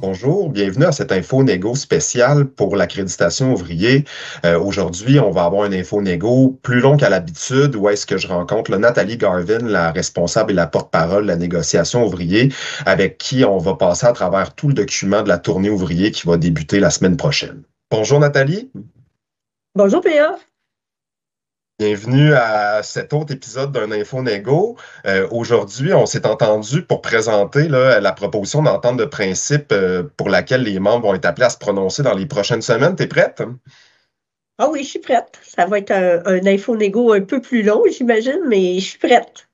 Bonjour, bienvenue à cette info négo spéciale pour l'accréditation ouvrier. Aujourd'hui, on va avoir une info négo plus long qu'à l'habitude où est-ce que je rencontre Nathalie Garvin, la responsable et la porte-parole de la négociation ouvrier, avec qui on va passer à travers tout le document de la tournée ouvrier qui va débuter la semaine prochaine. Bonjour Nathalie. Bonjour Péa. Bienvenue à cet autre épisode d'un Info Négo. Aujourd'hui, on s'est entendu pour présenter la proposition d'entente de principe pour laquelle les membres vont être appelés à se prononcer dans les prochaines semaines. T'es prête? Ah oui, je suis prête. Ça va être un info négo un peu plus long, j'imagine, mais je suis prête.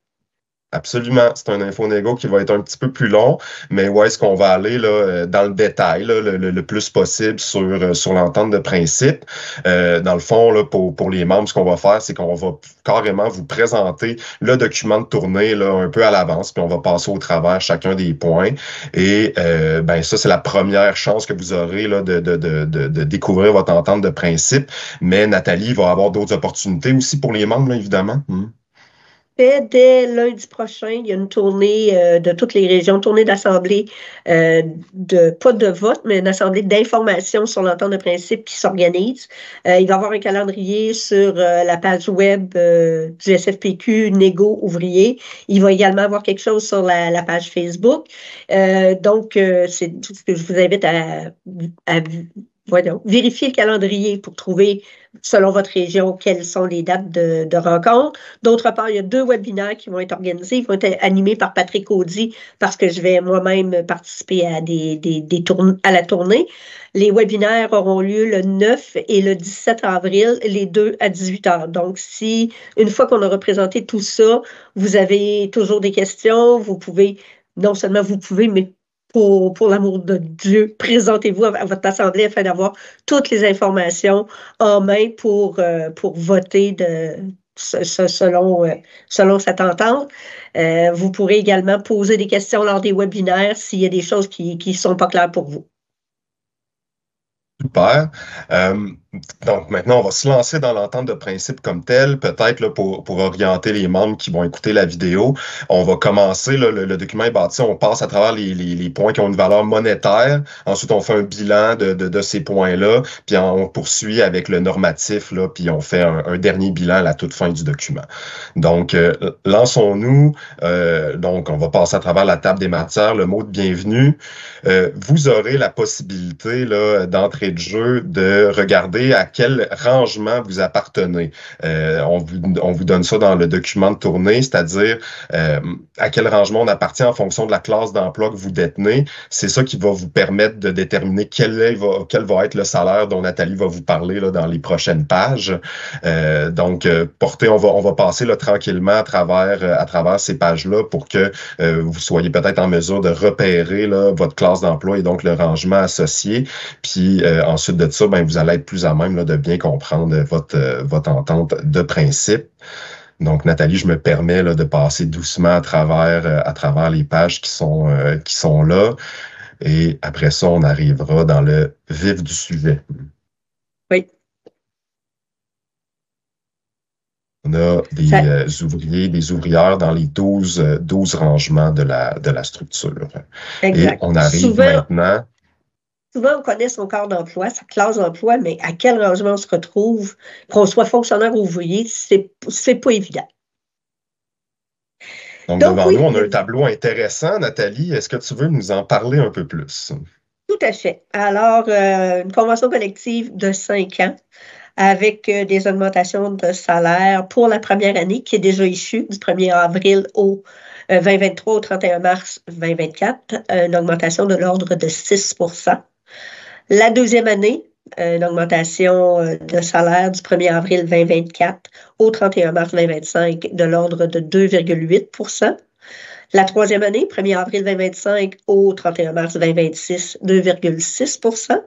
Absolument. C'est un info négo qui va être un petit peu plus long, mais où est-ce qu'on va aller dans le détail le plus possible sur l'entente de principe. Dans le fond, pour les membres, ce qu'on va faire, c'est qu'on va carrément vous présenter le document de tournée un peu à l'avance, puis on va passer au travers chacun des points. Et ça, c'est la première chance que vous aurez de découvrir votre entente de principe. Mais Nathalie va avoir d'autres opportunités aussi pour les membres, là, évidemment. Dès lundi prochain, il y a une tournée de toutes les régions, tournée d'assemblée, pas de vote, mais une assemblée d'information sur l'entente de principe qui s'organise. Il va y avoir un calendrier sur la page web du SFPQ Négo Ouvrier. Il va également avoir quelque chose sur la page Facebook. C'est tout ce que je vous invite à vérifier le calendrier pour trouver, selon votre région, quelles sont les dates de rencontre. D'autre part, il y a 2 webinaires qui vont être organisés. Ils vont être animés par Patrick Audy parce que je vais moi-même participer à la tournée. Les webinaires auront lieu le 9 et le 17 avril, les deux à 18 heures. Donc, si une fois qu'on aura présenté tout ça, vous avez toujours des questions, vous pouvez, non seulement vous pouvez, mais pour l'amour de Dieu, présentez-vous à votre assemblée afin d'avoir toutes les informations en main pour voter selon cette entente. Vous pourrez également poser des questions lors des webinaires s'il y a des choses qui ne sont pas claires pour vous. Super. Donc maintenant, on va se lancer dans l'entente de principe comme tel, peut-être pour orienter les membres qui vont écouter la vidéo. On va commencer, le document est bâti, on passe à travers les points qui ont une valeur monétaire. Ensuite, on fait un bilan de ces points-là, puis on poursuit avec le normatif, puis on fait un dernier bilan à la toute fin du document. Donc, lançons-nous. Donc, on va passer à travers la table des matières, le mot de bienvenue. Vous aurez la possibilité d'entrée de jeu de regarder à quel rangement vous appartenez. On vous donne ça dans le document de tournée, c'est-à-dire à quel rangement on appartient en fonction de la classe d'emploi que vous détenez. C'est ça qui va vous permettre de déterminer quel va être le salaire dont Nathalie va vous parler dans les prochaines pages. On va passer tranquillement à travers ces pages-là pour que vous soyez peut-être en mesure de repérer votre classe d'emploi et donc le rangement associé. Puis ensuite de ça, vous allez être plus à même de bien comprendre votre entente de principe. Donc, Nathalie, je me permets de passer doucement à travers les pages qui sont là. Et après ça, on arrivera dans le vif du sujet. Oui. On a des ouvriers, des ouvrières dans les 12 rangements de la structure. Exact. Et on arrive maintenant. Souvent, on connaît son corps d'emploi, sa classe d'emploi, mais à quel rangement on se retrouve, qu'on soit fonctionnaire ou ouvrier, c'est pas évident. Donc, devant nous, on a un tableau intéressant. Nathalie, est-ce que tu veux nous en parler un peu plus? Tout à fait. Alors, une convention collective de 5 ans avec des augmentations de salaire pour la première année qui est déjà issue du 1er avril au 2023 au 31 mars 2024, une augmentation de l'ordre de 6 %. La deuxième année, une augmentation de salaire du 1er avril 2024 au 31 mars 2025 de l'ordre de 2,8 %. La troisième année, 1er avril 2025 au 31 mars 2026, 2,6 %.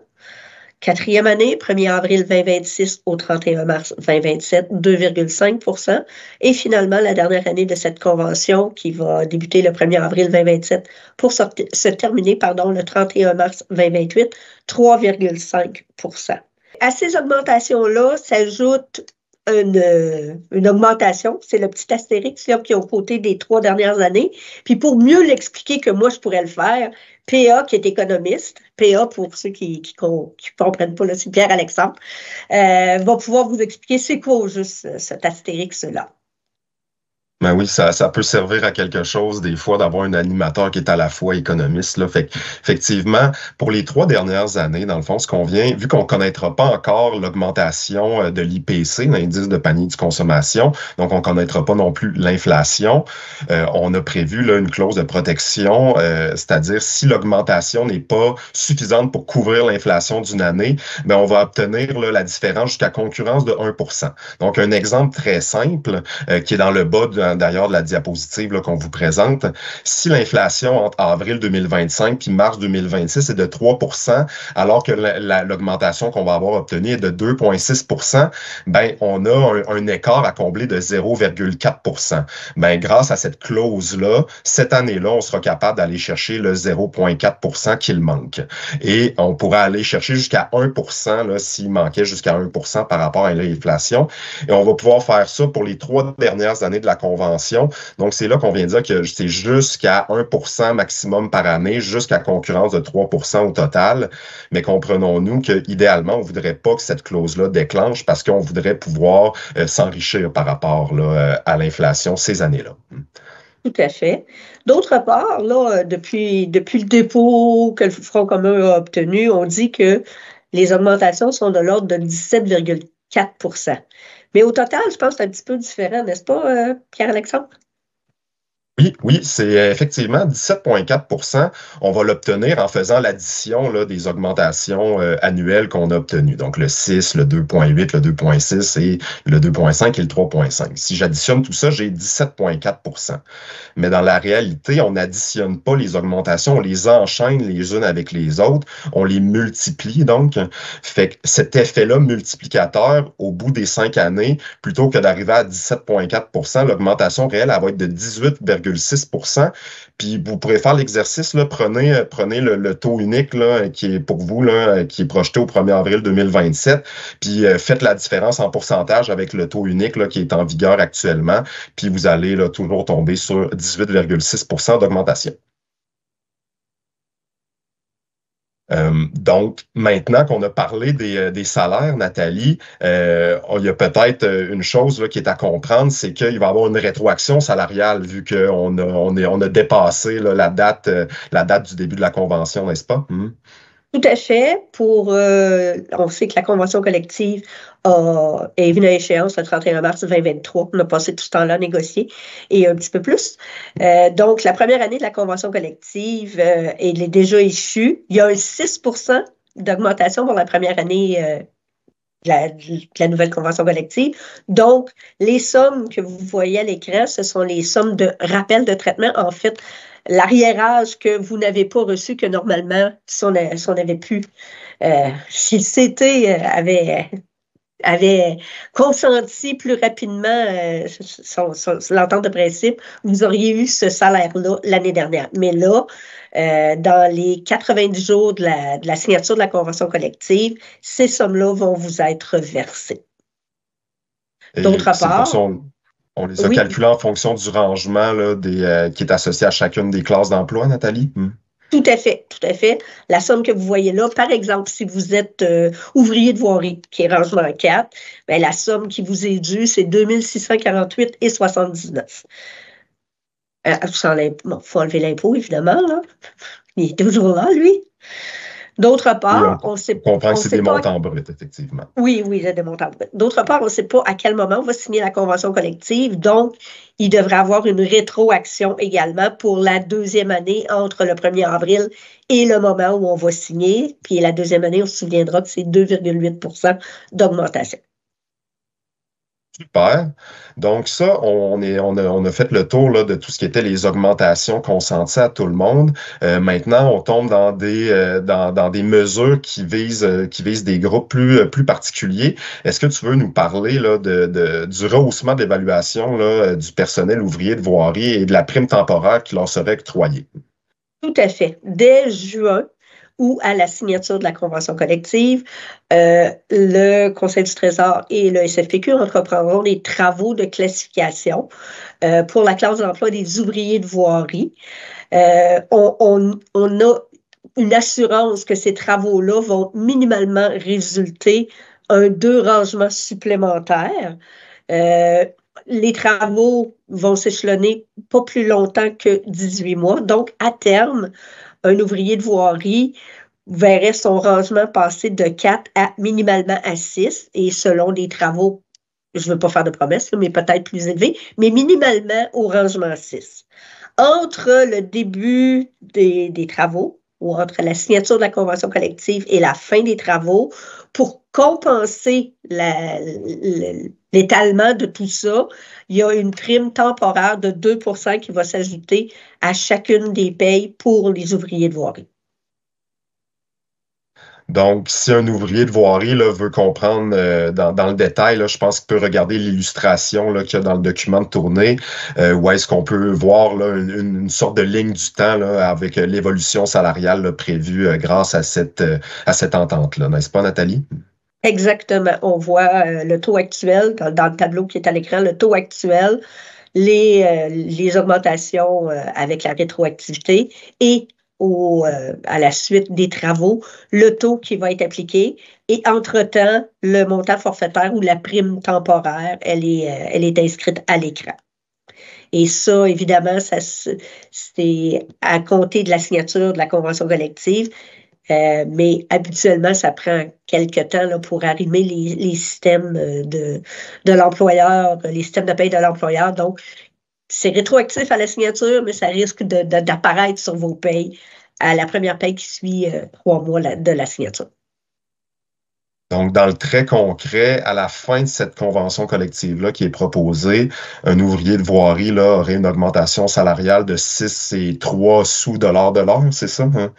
Quatrième année, 1er avril 2026 au 31 mars 2027, 2,5 %. Et finalement, la dernière année de cette convention qui va débuter le 1er avril 2027 pour se terminer le 31 mars 2028, 3,5 %. À ces augmentations-là s'ajoutent une augmentation. C'est le petit astérix là, qui est aux côtés des 3 dernières années. Puis pour mieux l'expliquer que moi, je pourrais le faire, PA, qui est économiste, PA, pour ceux qui comprennent pas, là, c'est Pierre-Alexandre, va pouvoir vous expliquer c'est quoi au juste cet astérix-là. Ben oui, ça peut servir à quelque chose des fois d'avoir un animateur qui est à la fois économiste, là. Fait effectivement, pour les 3 dernières années, dans le fond, ce qu'on vient, vu qu'on connaîtra pas encore l'augmentation de l'IPC, l'indice de panier de consommation, donc on connaîtra pas non plus l'inflation, on a prévu là, une clause de protection, c'est-à-dire si l'augmentation n'est pas suffisante pour couvrir l'inflation d'une année, ben on va obtenir là, la différence jusqu'à concurrence de 1%. Donc un exemple très simple qui est dans le bas d'ailleurs de la diapositive qu'on vous présente. Si l'inflation entre avril 2025 et mars 2026 est de 3%, alors que l'augmentation qu'on va avoir obtenue est de 2,6%, ben on a un écart à combler de 0,4%. Ben grâce à cette clause-là, cette année-là, on sera capable d'aller chercher le 0,4% qu'il manque. Et on pourra aller chercher jusqu'à 1% là, s'il manquait jusqu'à 1% par rapport à l'inflation. Et on va pouvoir faire ça pour les 3 dernières années de la convention. Donc, c'est là qu'on vient dire que c'est jusqu'à 1% maximum par année, jusqu'à concurrence de 3% au total. Mais comprenons-nous qu'idéalement, on ne voudrait pas que cette clause-là déclenche parce qu'on voudrait pouvoir s'enrichir par rapport là, à l'inflation ces années-là. Tout à fait. D'autre part, là, depuis le dépôt que le Front commun a obtenu, on dit que les augmentations sont de l'ordre de 17,4%. Mais au total, je pense que c'est un petit peu différent, n'est-ce pas, Pierre-Alexandre? Oui, c'est effectivement 17,4%. On va l'obtenir en faisant l'addition là, des augmentations annuelles qu'on a obtenues. Donc le 6, le 2,8, le 2,6 et le 2,5 et le 3,5. Si j'additionne tout ça, j'ai 17,4%. Mais dans la réalité, on n'additionne pas les augmentations, on les enchaîne les unes avec les autres, on les multiplie donc. Fait que cet effet-là multiplicateur, au bout des 5 années, plutôt que d'arriver à 17,4%, l'augmentation réelle, elle va être de 18,6%. Puis vous pourrez faire l'exercice, là, prenez le taux unique là, qui est pour vous, là, qui est projeté au 1er avril 2027, puis faites la différence en pourcentage avec le taux unique là, qui est en vigueur actuellement, puis vous allez là, toujours tomber sur 18,6% d'augmentation. Donc, maintenant qu'on a parlé des salaires, Nathalie, il y a peut-être une chose là, qui est à comprendre, c'est qu'il va y avoir une rétroaction salariale vu qu'on a dépassé là, la date du début de la convention, n'est-ce pas? Tout à fait. On sait que la convention collective est venue à échéance le 31 mars 2023. On a passé tout ce temps-là à négocier et un petit peu plus. Donc, la première année de la convention collective, elle est déjà issue. Il y a un 6% d'augmentation pour la première année de la nouvelle convention collective. Donc, les sommes que vous voyez à l'écran, ce sont les sommes de rappel de traitement. En fait, l'arriérage que vous n'avez pas reçu que normalement, si on avait pu, si le CT avait consenti plus rapidement l'entente de principe, vous auriez eu ce salaire-là l'année dernière. Mais là, dans les 90 jours de la signature de la convention collective, ces sommes-là vont vous être versées. D'autre part, on les a oui, calculés en fonction du rangement là, qui est associé à chacune des classes d'emploi, Nathalie? tout à fait, tout à fait. La somme que vous voyez là, par exemple, si vous êtes ouvrier de voirie, qui est rangement 4, bien, la somme qui vous est due, c'est 2648,79. Bon, faut enlever l'impôt, évidemment, là. Il est toujours là, lui. D'autre part, on comprend que c'est des montants bruts, effectivement. Oui, c'est des montants bruts. D'autre part, on ne sait pas à quel moment on va signer la convention collective, donc il devrait avoir une rétroaction également pour la deuxième année entre le 1er avril et le moment où on va signer. Puis la deuxième année, on se souviendra que c'est 2,8% d'augmentation. Super. Donc ça, on a fait le tour là, de tout ce qui était les augmentations consenties à tout le monde. Maintenant, on tombe dans des mesures qui visent des groupes plus particuliers. Est-ce que tu veux nous parler là, du rehaussement d'évaluation là, du personnel ouvrier de voirie et de la prime temporaire qui leur serait octroyée? Tout à fait. Dès juin, ou à la signature de la convention collective, le Conseil du Trésor et le SFPQ entreprendront des travaux de classification pour la classe d'emploi des ouvriers de voirie. On a une assurance que ces travaux-là vont minimalement résulter un 2 rangements supplémentaires. Les travaux vont s'échelonner pas plus longtemps que 18 mois. Donc, à terme, un ouvrier de voirie verrait son rangement passer de 4 à minimalement à 6 et selon les travaux, je ne veux pas faire de promesses, mais peut-être plus élevés, mais minimalement au rangement 6. Entre le début des travaux ou entre la signature de la convention collective et la fin des travaux, pour compenser l'étalement de tout ça, il y a une prime temporaire de 2 qui va s'ajouter à chacune des payes pour les ouvriers de voirie. Donc, si un ouvrier de voirie là, veut comprendre dans le détail, là, je pense qu'il peut regarder l'illustration qu'il y a dans le document de tournée, où est-ce qu'on peut voir là, une sorte de ligne du temps là, avec l'évolution salariale là, prévue grâce à cette entente-là. N'est-ce pas, Nathalie? Exactement. On voit le taux actuel dans le tableau qui est à l'écran, le taux actuel, les augmentations avec la rétroactivité et à la suite des travaux, le taux qui va être appliqué et entre-temps, le montant forfaitaire ou la prime temporaire, elle est inscrite à l'écran. Et ça, évidemment, c'est à compter de la signature de la convention collective, mais habituellement, ça prend quelques temps là, pour arrimer les systèmes de l'employeur, les systèmes de paie de l'employeur. Donc, c'est rétroactif à la signature, mais ça risque d'apparaître sur vos payes à la première paye qui suit 3 mois de la signature. Donc, dans le très concret, à la fin de cette convention collective-là qui est proposée, un ouvrier de voirie là, aurait une augmentation salariale de 6,3 sous dollars de l'heure, c'est ça? Hein?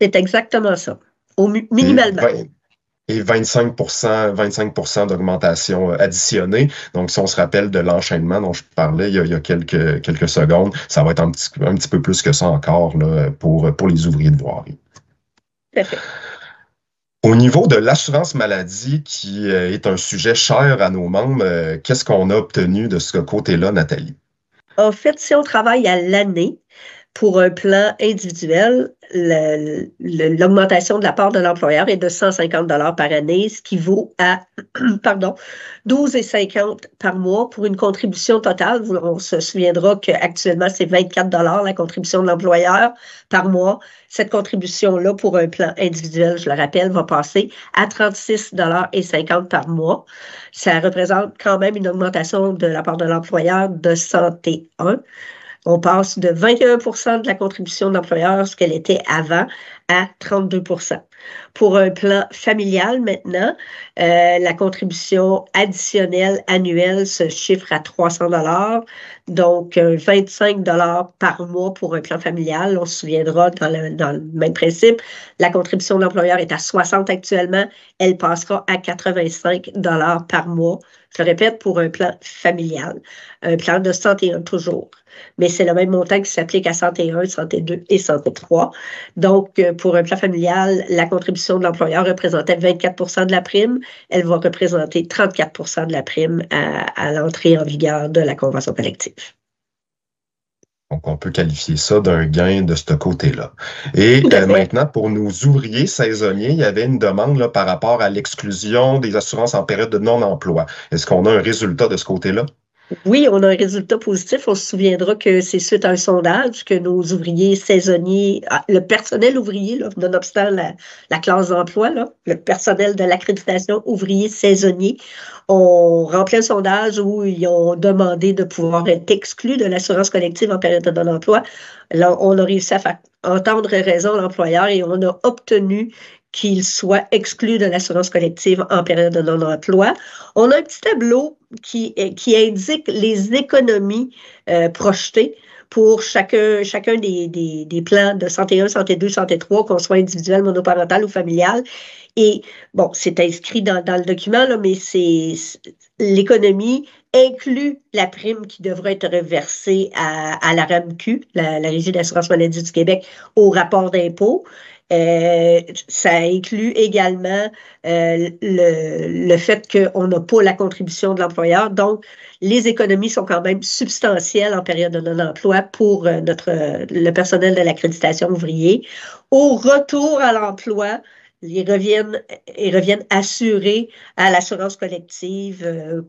C'est exactement ça, minimalement. Et 25% d'augmentation additionnée. Donc, si on se rappelle de l'enchaînement dont je parlais il y a quelques secondes, ça va être un petit peu plus que ça encore là, pour les ouvriers de voirie. Tout à fait. Au niveau de l'assurance maladie, qui est un sujet cher à nos membres, qu'est-ce qu'on a obtenu de ce côté-là, Nathalie? En fait, si on travaille à l'année, pour un plan individuel, l'augmentation de la part de l'employeur est de 150 par année, ce qui vaut à 12,50 par mois pour une contribution totale. On se souviendra qu'actuellement, c'est 24 la contribution de l'employeur par mois. Cette contribution-là, pour un plan individuel, je le rappelle, va passer à 36,50 par mois. Ça représente quand même une augmentation de la part de l'employeur de 101. On passe de 21 de la contribution de l'employeur, ce qu'elle était avant, à 32 Pour un plan familial, maintenant, la contribution additionnelle annuelle se chiffre à 300 donc 25 par mois pour un plan familial. On se souviendra dans le même principe, la contribution de l'employeur est à 60 actuellement, elle passera à 85 par mois. Je le répète, pour un plan familial, un plan de 101 toujours. Mais c'est le même montant qui s'applique à 101, 102 et 103. Donc, pour un plan familial, la contribution de l'employeur représentait 24 de la prime. Elle va représenter 34 de la prime à l'entrée en vigueur de la convention collective. Donc, on peut qualifier ça d'un gain de ce côté-là. Et maintenant, pour nos ouvriers saisonniers, il y avait une demande là, par rapport à l'exclusion des assurances en période de non-emploi. Est-ce qu'on a un résultat de ce côté-là? Oui, on a un résultat positif. On se souviendra que c'est suite à un sondage que nos ouvriers saisonniers, le personnel ouvrier, là, nonobstant la classe d'emploi, là, le personnel de l'accréditation ouvrier saisonnier, ont rempli un sondage où ils ont demandé de pouvoir être exclus de l'assurance collective en période de non-emploi. Là, on a réussi à faire entendre raison l'employeur et on a obtenu qu'il soit exclu de l'assurance collective en période de non-emploi. On a un petit tableau qui indique les économies projetées pour chacun des plans de santé 1, santé 2, santé 3, qu'on soit individuel, monoparental ou familial. Et bon, c'est inscrit dans le document, là, mais l'économie inclut la prime qui devrait être reversée à la RAMQ, la Régie d'assurance maladie du Québec, au rapport d'impôt. Ça inclut également le fait qu'on n'a pas la contribution de l'employeur. Donc, les économies sont quand même substantielles en période de non-emploi pour le personnel de l'accréditation ouvrier. Au retour à l'emploi, ils reviennent assurés à l'assurance collective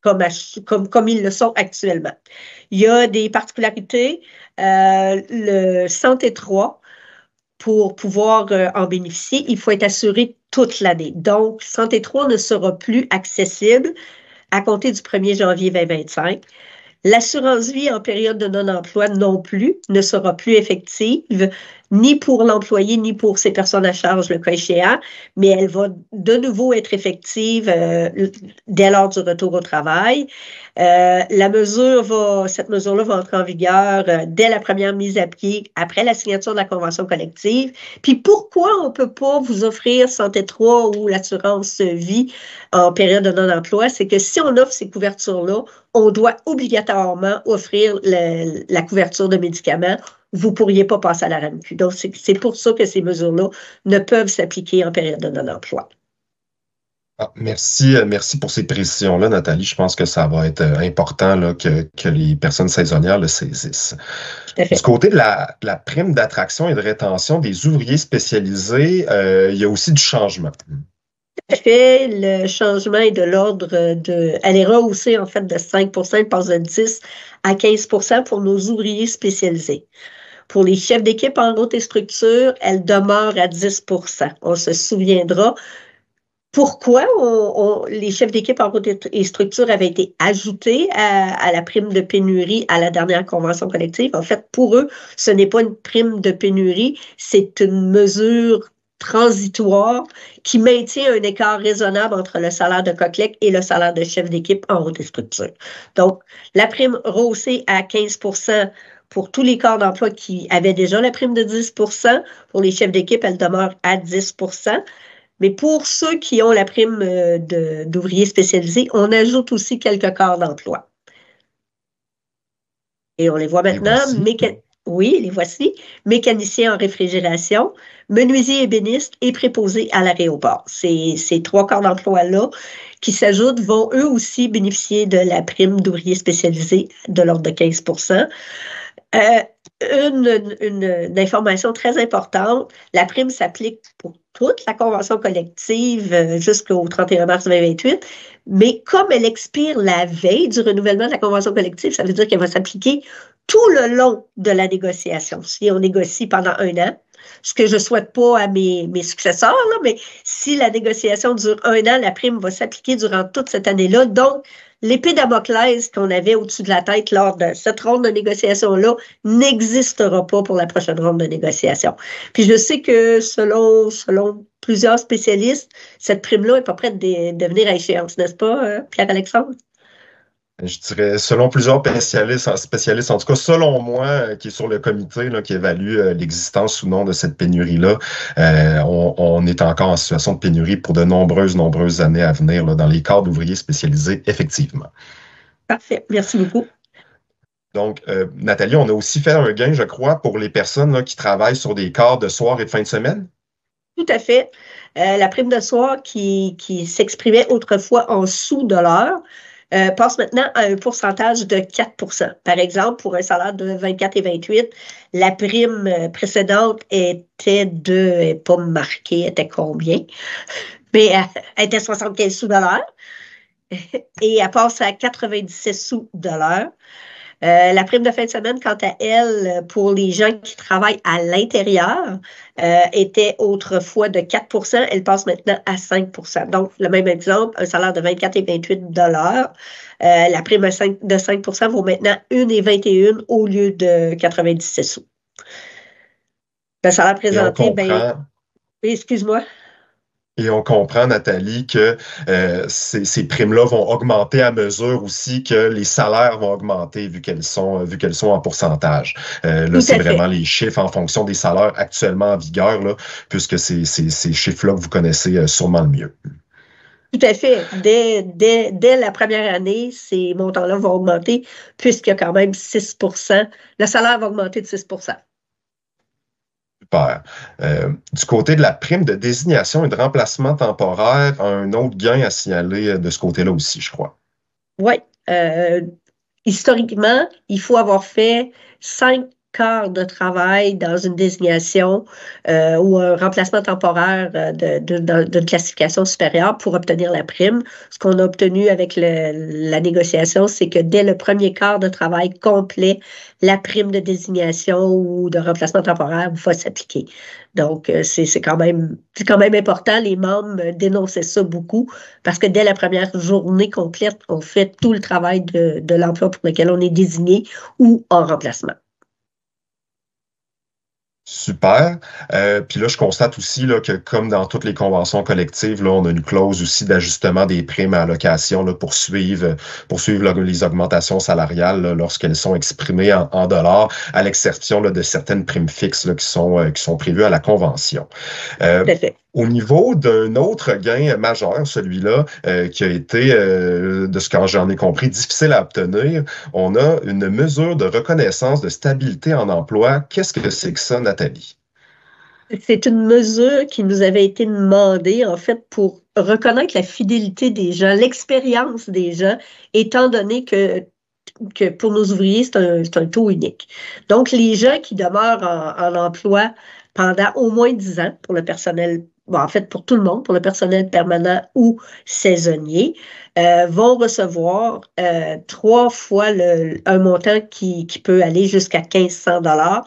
comme ils le sont actuellement. Il y a des particularités. Le Santé 3, pour pouvoir en bénéficier, il faut être assuré toute l'année. Donc, Santé 3 ne sera plus accessible à compter du 1er janvier 2025. L'assurance vie en période de non-emploi non plus ne sera plus effective, ni pour l'employé, ni pour ses personnes à charge, le cas échéant, mais elle va de nouveau être effective dès lors du retour au travail. Cette mesure-là va entrer en vigueur dès la première mise à pied après la signature de la convention collective. Puis pourquoi on ne peut pas vous offrir Santé 3 ou l'assurance vie en période de non-emploi? C'est que si on offre ces couvertures-là, on doit obligatoirement offrir la couverture de médicaments. Vous ne pourriez pas passer à la RAMQ. Donc, c'est pour ça que ces mesures-là ne peuvent s'appliquer en période de non-emploi. Merci pour ces précisions-là, Nathalie. Je pense que ça va être important là, que les personnes saisonnières le saisissent. Du côté de la prime d'attraction et de rétention des ouvriers spécialisés, il y a aussi du changement. Tout à fait. Le changement est de l'ordre de... Elle est rehaussée, en fait, de 5 %, elle passe de 10 à 15 % pour nos ouvriers spécialisés. Pour les chefs d'équipe en route et structure, elle demeure à 10 %. On se souviendra pourquoi les chefs d'équipe en route et structure avaient été ajoutés à la prime de pénurie à la dernière convention collective. En fait, pour eux, ce n'est pas une prime de pénurie, c'est une mesure transitoire qui maintient un écart raisonnable entre le salaire de Coquelec et le salaire de chef d'équipe en route et structure. Donc, la prime rehaussée à 15 % pour tous les corps d'emploi qui avaient déjà la prime de 10 %. Pour les chefs d'équipe, elle demeure à 10 %. Mais pour ceux qui ont la prime d'ouvriers spécialisés, on ajoute aussi quelques corps d'emploi. Et on les voit maintenant. Oui, les voici. Mécaniciens en réfrigération, menuisiers ébénistes et préposés à l'aéroport. Ces 3 corps d'emploi-là qui s'ajoutent vont eux aussi bénéficier de la prime d'ouvriers spécialisés de l'ordre de 15 %. Une information très importante, la prime s'applique pour toute la convention collective jusqu'au 31 mars 2028, mais comme elle expire la veille du renouvellement de la convention collective, ça veut dire qu'elle va s'appliquer tout le long de la négociation. Si on négocie pendant 1 an, ce que je ne souhaite pas à mes successeurs, là, mais si la négociation dure 1 an, la prime va s'appliquer durant toute cette année-là. Donc, l'épée Damoclès qu'on avait au-dessus de la tête lors de cette ronde de négociation-là n'existera pas pour la prochaine ronde de négociation. Puis je sais que selon plusieurs spécialistes, cette prime-là n'est pas prête de venir à échéance, n'est-ce pas, Pierre-Alexandre? Je dirais, selon plusieurs spécialistes, en tout cas, selon moi, qui est sur le comité là, qui évalue l'existence ou non de cette pénurie-là, on est encore en situation de pénurie pour de nombreuses années à venir là, dans les cadres d'ouvriers spécialisés, effectivement. Parfait. Merci beaucoup. Donc, Nathalie, on a aussi fait un gain, je crois, pour les personnes là, qui travaillent sur des cadres de soir et de fin de semaine. Tout à fait. La prime de soir qui s'exprimait autrefois en sous de l'heure, passe maintenant à un pourcentage de 4 %. Par exemple, pour un salaire de 24 et 28, la prime précédente était pas marquée, était combien? Mais elle était 75 sous de l'heure et elle passe à 97 sous de l'heure. La prime de fin de semaine, quant à elle, pour les gens qui travaillent à l'intérieur, était autrefois de 4 %. Elle passe maintenant à 5 %. Donc, le même exemple, un salaire de 24 et 28 $. La prime de 5 % vaut maintenant 1 et 21 au lieu de 97 sous. Le salaire présenté, excuse-moi. Et on comprend, Nathalie, que ces primes-là vont augmenter à mesure aussi que les salaires vont augmenter vu qu'elles sont en pourcentage. Là, c'est vraiment les chiffres en fonction des salaires actuellement en vigueur, là, puisque c'est ces chiffres-là que vous connaissez sûrement le mieux. Tout à fait. Dès la première année, ces montants-là vont augmenter puisqu'il y a quand même 6 %. Le salaire va augmenter de 6 %. Super. Du côté de la prime de désignation et de remplacement temporaire, un autre gain à signaler de ce côté-là aussi, je crois. Oui. Historiquement, il faut avoir fait 5 quarts de travail dans une désignation ou un remplacement temporaire d'une classification supérieure pour obtenir la prime. Ce qu'on a obtenu avec la négociation, c'est que dès le premier quart de travail complet, la prime de désignation ou de remplacement temporaire va s'appliquer. Donc, c'est quand même important. Les membres dénonçaient ça beaucoup parce que dès la première journée complète, on fait tout le travail de l'emploi pour lequel on est désigné ou en remplacement. Super. Puis là, je constate aussi là, que comme dans toutes les conventions collectives, là, on a une clause aussi d'ajustement des primes à allocation là, pour suivre là, les augmentations salariales là, lorsqu'elles sont exprimées en dollars, à l'exception là, de certaines primes fixes là, qui sont prévues à la convention. Tout à fait. Au niveau d'un autre gain majeur, celui-là, qui a été, de ce que j'en ai compris, difficile à obtenir, on a une mesure de reconnaissance de stabilité en emploi. Qu'est-ce que c'est que ça, Nathalie? C'est une mesure qui nous avait été demandée, en fait, pour reconnaître la fidélité des gens, l'expérience des gens, étant donné que pour nos ouvriers, c'est un taux unique. Donc, les gens qui demeurent en emploi pendant au moins 10 ans pour le personnel, bon, en fait, pour tout le monde, pour le personnel permanent ou saisonnier, vont recevoir 3 fois un montant qui peut aller jusqu'à 1500 $.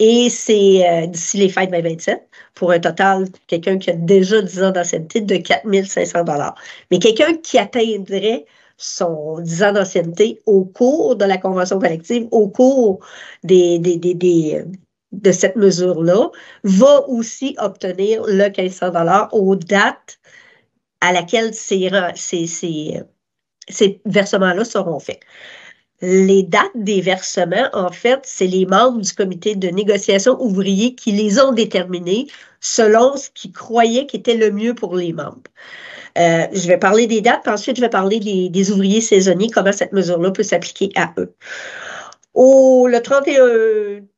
Et c'est d'ici les fêtes 2027, pour un total, quelqu'un qui a déjà 10 ans d'ancienneté, de 4500 $. Mais quelqu'un qui atteindrait son 10 ans d'ancienneté au cours de la convention collective, au cours de cette mesure-là, va aussi obtenir le 1500 $ aux dates à laquelle ces versements-là seront faits. Les dates des versements, en fait, c'est les membres du comité de négociation ouvrier qui les ont déterminés selon ce qu'ils croyaient qui était le mieux pour les membres. Je vais parler des dates, puis ensuite je vais parler des ouvriers saisonniers, comment cette mesure-là peut s'appliquer à eux. Le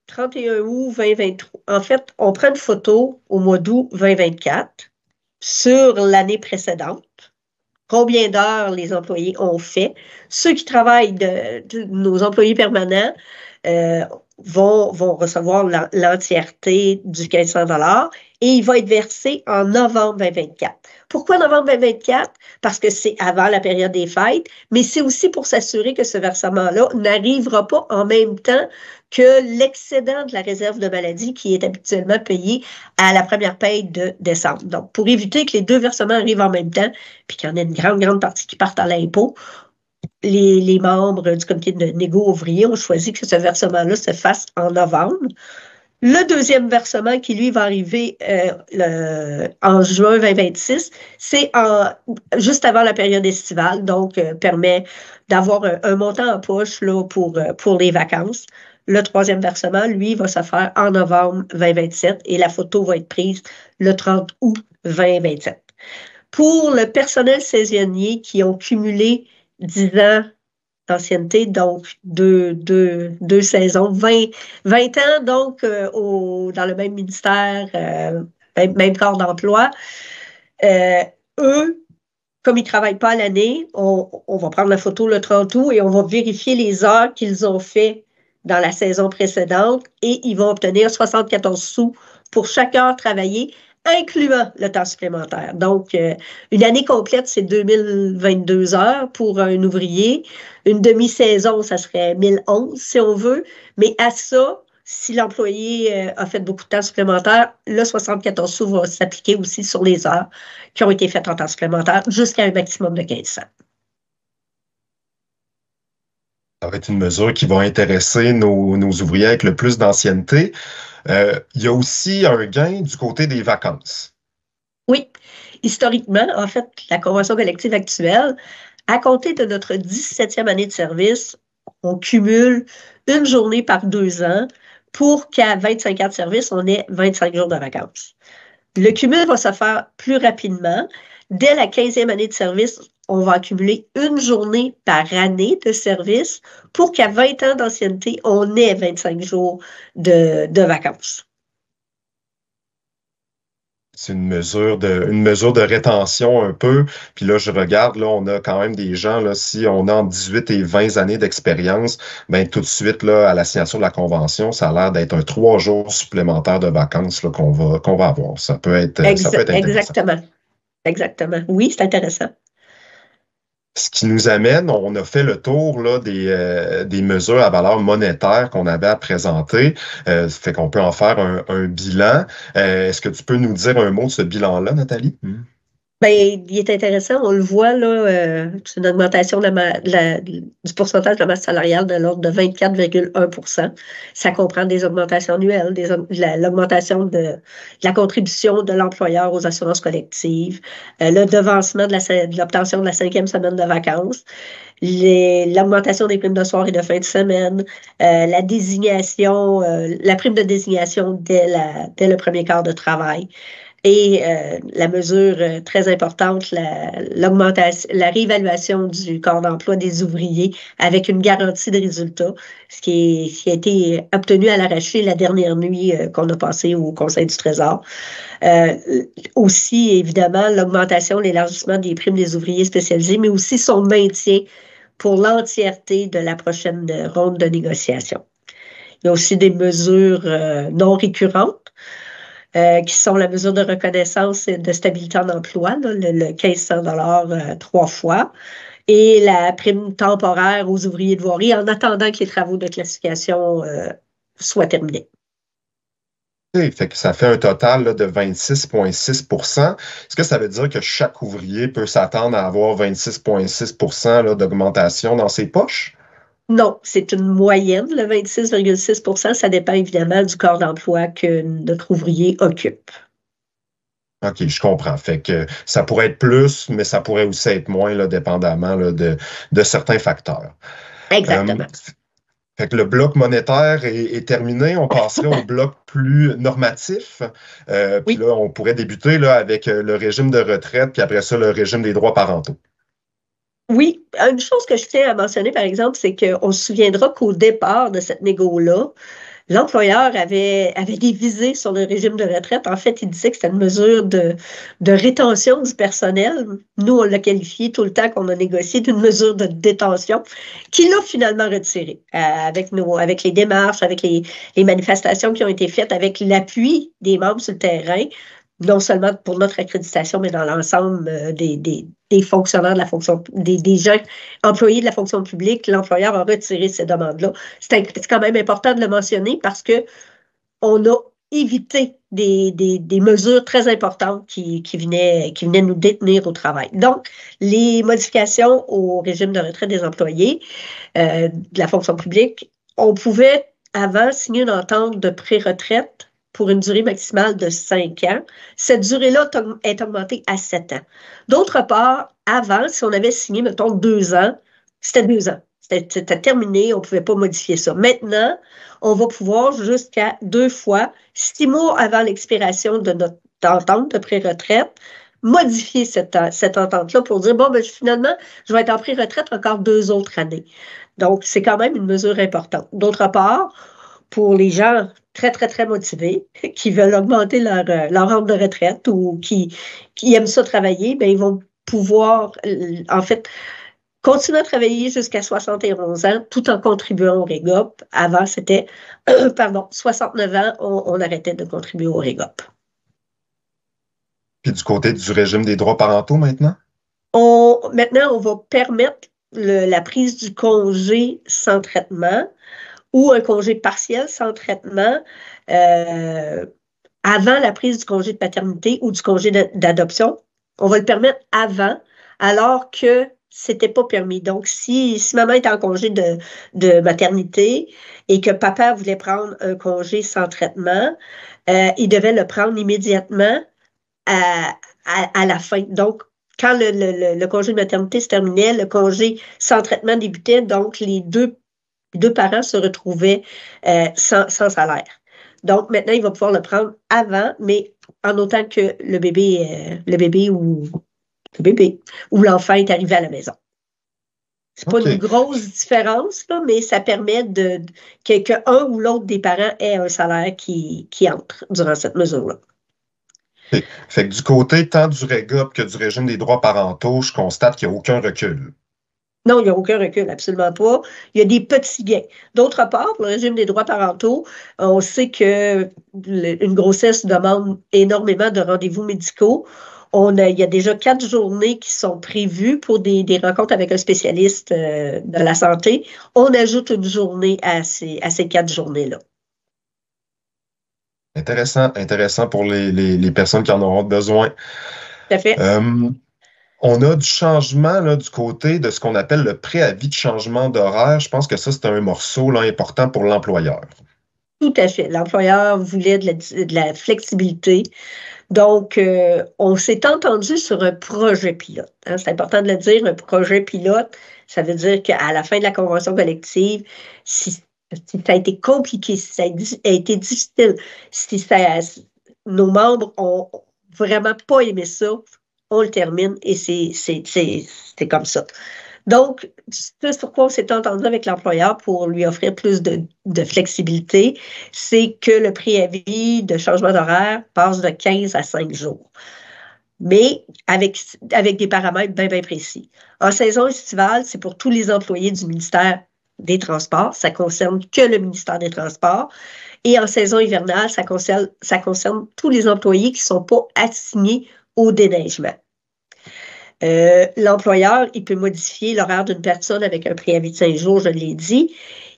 31 août 2023, en fait, on prend une photo au mois d'août 2024 sur l'année précédente. Combien d'heures les employés ont fait. Ceux qui travaillent, nos employés permanents, vont recevoir l'entièreté du 1500 $ et il va être versé en novembre 2024. Pourquoi novembre 2024? Parce que c'est avant la période des fêtes, mais c'est aussi pour s'assurer que ce versement-là n'arrivera pas en même temps que l'excédent de la réserve de maladie qui est habituellement payé à la première paye de décembre. Donc, pour éviter que les deux versements arrivent en même temps, puis qu'il y en ait une grande partie qui parte à l'impôt, les membres du comité de négo ouvrier ont choisi que ce versement-là se fasse en novembre. Le deuxième versement qui, lui, va arriver en juin 2026, c'est juste avant la période estivale, donc permet d'avoir un montant en poche là, pour les vacances. Le troisième versement, lui, va se faire en novembre 2027 et la photo va être prise le 30 août 2027. Pour le personnel saisonnier qui ont cumulé 10 ans d'ancienneté, donc deux saisons, 20 ans donc dans le même ministère, même corps d'emploi. Eux, comme ils ne travaillent pas à l'année, on va prendre la photo le 30 août et on va vérifier les heures qu'ils ont fait dans la saison précédente et ils vont obtenir 74 sous pour chaque heure travaillée, incluant le temps supplémentaire. Donc, une année complète, c'est 2022 heures pour un ouvrier. Une demi-saison, ça serait 1011 si on veut. Mais à ça, si l'employé a fait beaucoup de temps supplémentaire, le 74 sous va s'appliquer aussi sur les heures qui ont été faites en temps supplémentaire jusqu'à un maximum de 1500. Ça va être une mesure qui va intéresser nos ouvriers avec le plus d'ancienneté. Il y a aussi un gain du côté des vacances. Oui, historiquement, en fait, la convention collective actuelle, à compter de notre 17e année de service, on cumule une journée par 2 ans pour qu'à 25 ans de service, on ait 25 jours de vacances. Le cumul va se faire plus rapidement. Dès la 15e année de service, on va accumuler une journée par année de service pour qu'à 20 ans d'ancienneté, on ait 25 jours de vacances. C'est une mesure de rétention un peu. Puis là, je regarde, là, on a quand même des gens, là, si on a entre 18 et 20 années d'expérience, ben tout de suite, là, à la signature de la convention, ça a l'air d'être un 3 jours supplémentaires de vacances là, qu'on va avoir. Ça peut être intéressant. Exactement. Exactement. Oui, c'est intéressant. Ce qui nous amène, on a fait le tour là, des mesures à valeur monétaire qu'on avait à présenter. Fait qu'on peut en faire un bilan. Est-ce que tu peux nous dire un mot de ce bilan-là, Nathalie? Ben, il est intéressant, on le voit, là, c'est une augmentation du pourcentage de la masse salariale de l'ordre de 24,1. Ça comprend des augmentations annuelles, l'augmentation de la contribution de l'employeur aux assurances collectives, le devancement de l'obtention de la 5e semaine de vacances, l'augmentation des primes de soir et de fin de semaine, la prime de désignation dès le premier quart de travail. Et la mesure très importante, la réévaluation du corps d'emploi des ouvriers avec une garantie de résultat, ce qui a été obtenu à l'arraché la dernière nuit qu'on a passée au Conseil du Trésor. Euh, Aussi, évidemment, l'augmentation, l'élargissement des primes des ouvriers spécialisés, mais aussi son maintien pour l'entièreté de la prochaine ronde de négociation. Il y a aussi des mesures non récurrentes qui sont la mesure de reconnaissance et de stabilité en emploi, là, le 1500 3 fois, et la prime temporaire aux ouvriers de voirie en attendant que les travaux de classification soient terminés. Fait que ça fait un total là, de 26,6%. Est-ce que ça veut dire que chaque ouvrier peut s'attendre à avoir 26,6% là, d'augmentation dans ses poches? Non, c'est une moyenne, le 26,6. Ça dépend évidemment du corps d'emploi que notre ouvrier occupe. OK, je comprends. Fait que ça pourrait être plus, mais ça pourrait aussi être moins, là, dépendamment là, de certains facteurs. Euh, Exactement. Fait que le bloc monétaire est terminé. On passerait au bloc plus normatif. Puis Oui. là, on pourrait débuter là, avec le régime de retraite, puis après ça, le régime des droits parentaux. Oui, une chose que je tiens à mentionner, par exemple, c'est qu'on se souviendra qu'au départ de cette négo-là, l'employeur avait des visées sur le régime de retraite. En fait, il disait que c'était une mesure de rétention du personnel. Nous, on l'a qualifié tout le temps qu'on a négocié d'une mesure de détention, qu'il a finalement retirée avec les démarches, avec les manifestations qui ont été faites, avec l'appui des membres sur le terrain, non seulement pour notre accréditation, mais dans l'ensemble des fonctionnaires de la fonction, des gens employés de la fonction publique. L'employeur a retiré ces demandes-là. C'est quand même important de le mentionner parce que on a évité des mesures très importantes qui venaient nous détenir au travail. Donc, les modifications au régime de retraite des employés de la fonction publique, on pouvait avant signer une entente de pré-retraite pour une durée maximale de 5 ans. Cette durée-là est augmentée à 7 ans. D'autre part, avant, si on avait signé, mettons, 2 ans, c'était 2 ans. C'était terminé, on ne pouvait pas modifier ça. Maintenant, on va pouvoir jusqu'à 2 fois, 6 mois avant l'expiration de notre entente de pré-retraite, modifier cette entente-là pour dire, bon, ben, finalement, je vais être en pré-retraite encore 2 autres années. Donc, c'est quand même une mesure importante. D'autre part, pour les gens très, très, très motivés qui veulent augmenter leur rente de retraite ou qui aiment ça travailler, bien, ils vont pouvoir, en fait, continuer à travailler jusqu'à 71 ans tout en contribuant au REGOP. Avant, c'était, 69 ans, on arrêtait de contribuer au REGOP. Puis du côté du régime des droits parentaux maintenant? Maintenant, on va permettre la prise du congé sans traitement ou un congé partiel sans traitement euh, avant la prise du congé de paternité ou du congé d'adoption. On va le permettre avant, alors que c'était pas permis. Donc, si maman est en congé de maternité et que papa voulait prendre un congé sans traitement, il devait le prendre immédiatement à, à la fin. Donc, quand le congé de maternité se terminait, le congé sans traitement débutait, donc les deux parents se retrouvaient sans salaire. Donc, maintenant, il va pouvoir le prendre avant, mais en autant que le bébé ou l'enfant est arrivé à la maison. C'est pas une OK. grosse différence, là, mais ça permet que un ou l'autre des parents ait un salaire qui entre durant cette mesure-là. Fait que du côté tant du REGOP que du régime des droits parentaux, je constate qu'il n'y a aucun recul. Non, il n'y a aucun recul, absolument pas. Il y a des petits gains. D'autre part, pour le régime des droits parentaux, on sait que une grossesse demande énormément de rendez-vous médicaux. Il y a déjà 4 journées qui sont prévues pour des rencontres avec un spécialiste de la santé. On ajoute une journée à ces 4 journées-là. Intéressant, intéressant pour les personnes qui en auront besoin. Tout à fait. Euh, on a du changement là, du côté de ce qu'on appelle le préavis de changement d'horaire. Je pense que ça, c'est un morceau là, important pour l'employeur. Tout à fait. L'employeur voulait de la flexibilité. Donc, on s'est entendu sur un projet pilote. Hein. C'est important de le dire, un projet pilote, ça veut dire qu'à la fin de la convention collective, si ça a été compliqué, si ça a été difficile, nos membres ont vraiment pas aimé ça, on le termine et c'est comme ça. Donc, ce sur quoi on s'est entendu avec l'employeur pour lui offrir plus de flexibilité, c'est que le préavis de changement d'horaire passe de 15 à 5 jours, mais avec des paramètres bien, bien précis. En saison estivale, c'est pour tous les employés du ministère des Transports, ça concerne que le ministère des Transports. Et en saison hivernale, ça concerne tous les employés qui ne sont pas assignés au déneigement. L'employeur, il peut modifier l'horaire d'une personne avec un préavis de 5 jours, je l'ai dit.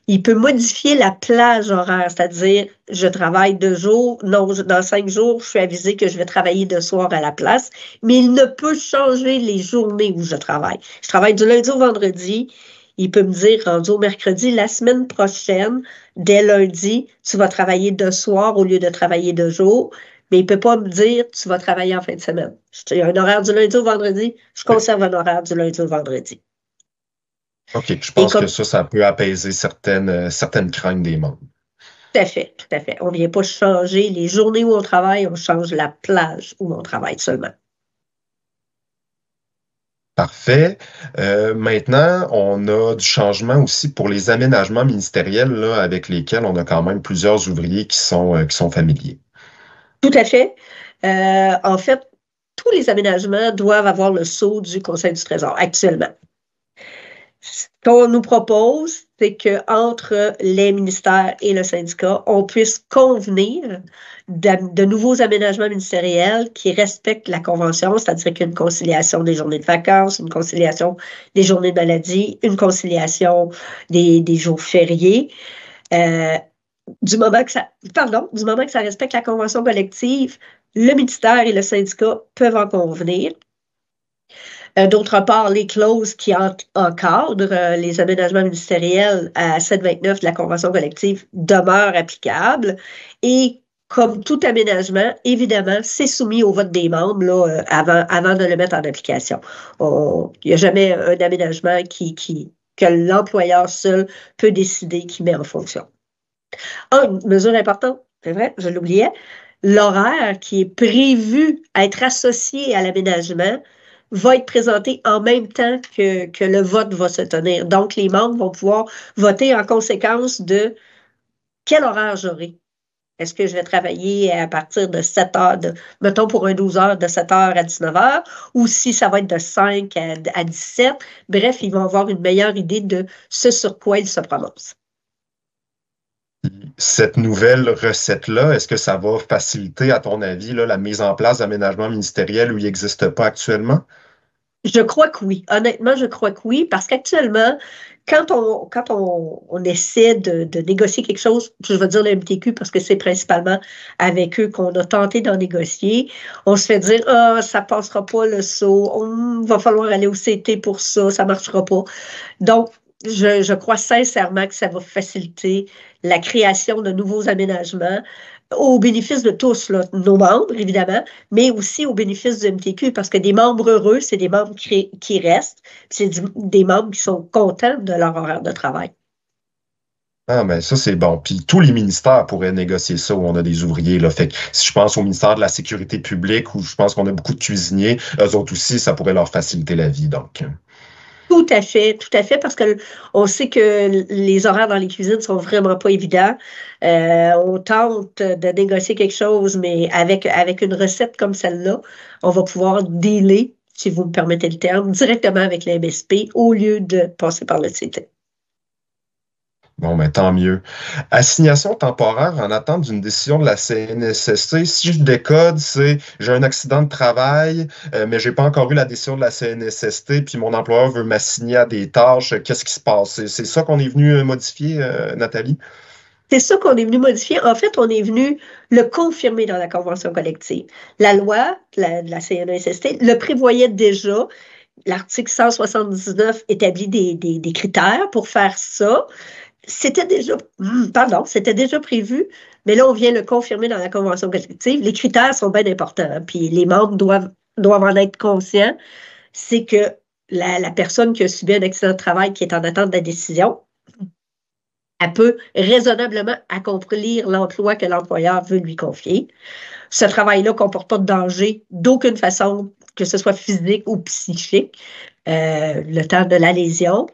Il peut modifier la plage horaire, c'est-à-dire, je travaille 2 jours, non, dans 5 jours, je suis avisé que je vais travailler de soir à la place, mais il ne peut changer les journées où je travaille. Je travaille du lundi au vendredi. Il peut me dire, rendu au mercredi, la semaine prochaine, dès lundi, tu vas travailler de soir au lieu de travailler de jour. Mais il ne peut pas me dire, tu vas travailler en fin de semaine. J'ai un horaire du lundi au vendredi, je conserve un horaire du lundi au vendredi. OK, je Et pense que comme, ça peut apaiser certaines craintes des membres. tout à fait, tout à fait. On ne vient pas changer les journées où on travaille, on change la plage où on travaille seulement. Parfait. Maintenant, on a du changement aussi pour les aménagements ministériels là, avec lesquels on a quand même plusieurs ouvriers qui sont familiers. Tout à fait. En fait, tous les aménagements doivent avoir le sceau du Conseil du Trésor actuellement. Ce qu'on nous propose, c'est qu'entre les ministères et le syndicat, on puisse convenir de nouveaux aménagements ministériels qui respectent la convention, c'est-à-dire qu'une conciliation des journées de vacances, une conciliation des journées de maladie, une conciliation des jours fériés. Euh, du moment que ça respecte la convention collective, le ministère et le syndicat peuvent en convenir. D'autre part, les clauses qui encadrent les aménagements ministériels à 729 de la Convention collective demeurent applicables. Et comme tout aménagement, évidemment, c'est soumis au vote des membres là, avant de le mettre en application. Il n'y a jamais un aménagement que l'employeur seul peut décider qui met en fonction. Une mesure importante, c'est vrai, je l'oubliais, l'horaire qui est prévu à être associé à l'aménagement va être présenté en même temps que le vote va se tenir. Donc, les membres vont pouvoir voter en conséquence de quel horaire j'aurai. Est-ce que je vais travailler à partir de 7 heures, mettons pour un 12 heures, de 7 heures à 19 heures, ou si ça va être de 5 à 17. Bref, ils vont avoir une meilleure idée de ce sur quoi ils se prononcent. Cette nouvelle recette-là, est-ce que ça va faciliter, à ton avis, là, la mise en place d'aménagements ministériels où il n'existe pas actuellement? Je crois que oui. Honnêtement, je crois que oui, parce qu'actuellement, quand on essaie de négocier quelque chose, je vais dire le MTQ parce que c'est principalement avec eux qu'on a tenté d'en négocier, on se fait dire, ah, ça passera pas le saut, va falloir aller au CT pour ça marchera pas. Donc, je crois sincèrement que ça va faciliter la création de nouveaux aménagements au bénéfice de tous, là, nos membres, évidemment, mais aussi au bénéfice du MTQ, parce que des membres heureux, c'est des membres qui restent, c'est des membres qui sont contents de leur horaire de travail. Ah, ben ça, c'est bon. Puis tous les ministères pourraient négocier ça où on a des ouvriers. Là. Fait que si je pense au ministère de la Sécurité publique, où je pense qu'on a beaucoup de cuisiniers, eux autres aussi, ça pourrait leur faciliter la vie. Donc. tout à fait, parce que on sait que les horaires dans les cuisines sont vraiment pas évidents. On tente de négocier quelque chose, mais avec une recette comme celle-là, on va pouvoir dealer, si vous me permettez le terme, directement avec la MSP au lieu de passer par le CT. Bon, mais tant mieux. Assignation temporaire en attente d'une décision de la CNSST. Si je décode, c'est j'ai un accident de travail, mais j'ai pas encore eu la décision de la CNSST, puis mon employeur veut m'assigner à des tâches. Qu'est-ce qui se passe? C'est ça qu'on est venu modifier, Nathalie? C'est ça qu'on est venu modifier. En fait, on est venu le confirmer dans la convention collective. La loi de la CNSST le prévoyait déjà. L'article 179 établit des critères pour faire ça. C'était déjà prévu, mais là, on vient le confirmer dans la convention collective. Les critères sont bien importants, hein, puis les membres doivent en être conscients. C'est que la personne qui a subi un accident de travail qui est en attente de la décision, elle peut raisonnablement accomplir l'emploi que l'employeur veut lui confier. Ce travail-là ne comporte pas de danger d'aucune façon, que ce soit physique ou psychique, le temps de la lésion.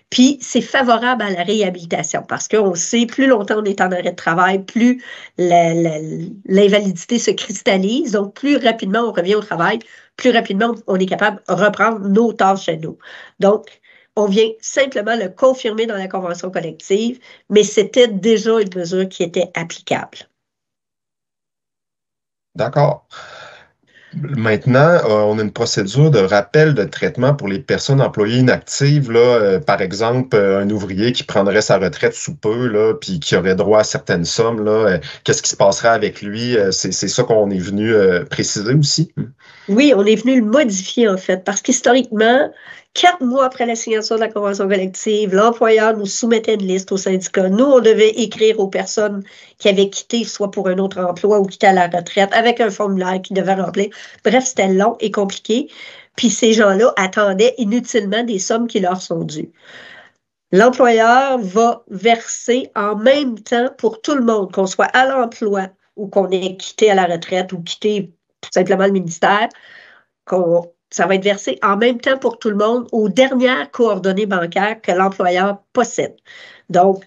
Puis, c'est favorable à la réhabilitation parce qu'on sait, plus longtemps on est en arrêt de travail, plus l'invalidité se cristallise. Donc, plus rapidement on revient au travail, plus rapidement on est capable de reprendre nos tâches chez nous. Donc, on vient simplement le confirmer dans la convention collective, mais c'était déjà une mesure qui était applicable. D'accord. Maintenant, on a une procédure de rappel de traitement pour les personnes employées inactives. Là, par exemple, un ouvrier qui prendrait sa retraite sous peu, là, puis qui aurait droit à certaines sommes. Là, qu'est-ce qui se passerait avec lui? C'est ça qu'on est venu préciser aussi. Oui, on est venu le modifier, en fait, parce qu'historiquement, 4 mois après la signature de la convention collective, l'employeur nous soumettait une liste au syndicat. Nous, on devait écrire aux personnes qui avaient quitté, soit pour un autre emploi ou qui étaient à la retraite, avec un formulaire qu'ils devaient remplir. Bref, c'était long et compliqué. Puis ces gens-là attendaient inutilement des sommes qui leur sont dues. L'employeur va verser en même temps pour tout le monde, qu'on soit à l'emploi ou qu'on ait quitté à la retraite ou quitté tout simplement le ministère, ça va être versé en même temps pour tout le monde aux dernières coordonnées bancaires que l'employeur possède. Donc,